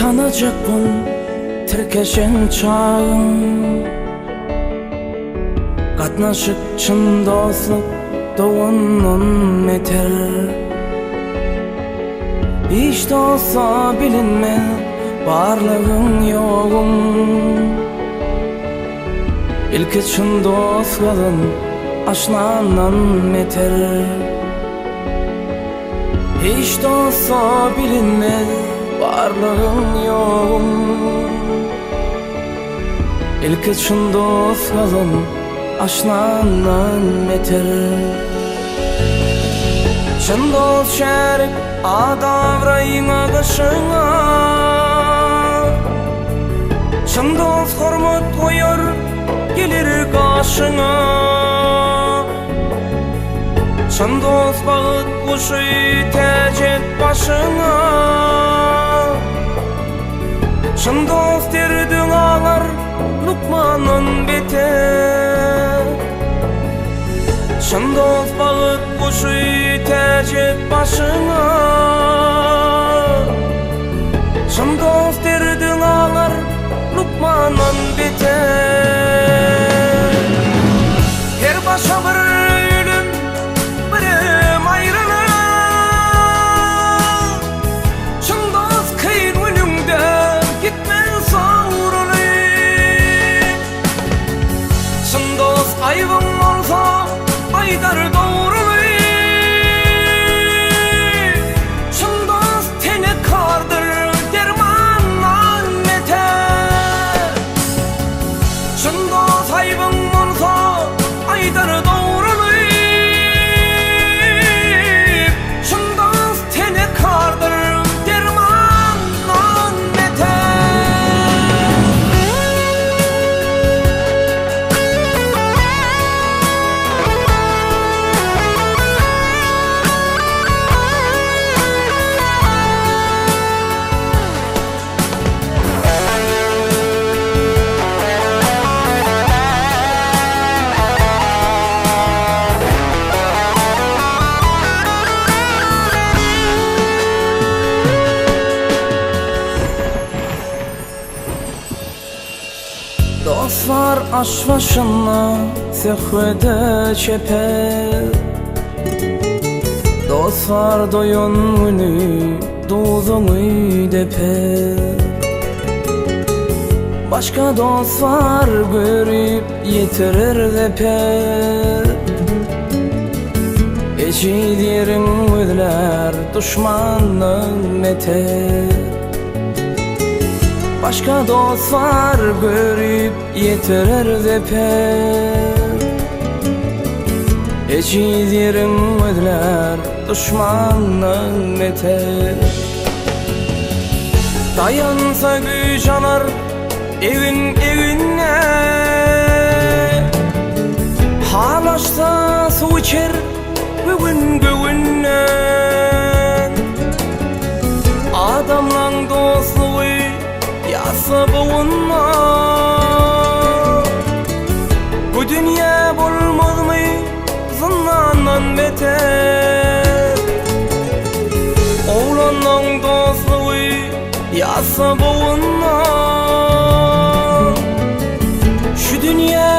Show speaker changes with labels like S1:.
S1: tanacak bul tirkeşen çağın, katnaşık çın dostluk doğunun eter. Hiç de olsa bilinme varlığın yoğun, İlki çın dost kalın aşnanan eter. Hiç de olsa bilinme varlığın yoğun, İlki çın dost kalın aşnanan eter. Çın dost şerik adavrayın ağışına, çın dost hormat koyar gelir karşına. Çın dost bağıt kuşu tecet başına, çın dost derdin ağlar Lukmanın beter. Çın dost bağıt kuşu tecet başına, çın dost derdin ağlar Lukmanın beter. Her başa bir ölüm, birim ayrılık, çın dost kıyın ölümden gitmez savrulup. Çın dost ayvın olsa aydar doğrulup, çın dost tene kardır dermanlan yeter. Çın dost ayvın olsa aydar doğrulup, çın dost tene kardır dermanlan yeter. Dostlar aş başına sehvede çeper, dostlar doyun günü dozunu deper. Başka dostlar görüp yetirir deper, eşidirin gözler düşmanın eter. Başka dostlar görüp yetirir deper, eşidirin gözler düşmanın eter. Dayansa güç anar evin evine, halaşsa su içer bugün güvünden. Adamlan dostluğu yasa boyunca, bu dünya bulmaz mı zindandan beter. Oğlanın dostluğu yasa boyunca, şu dünya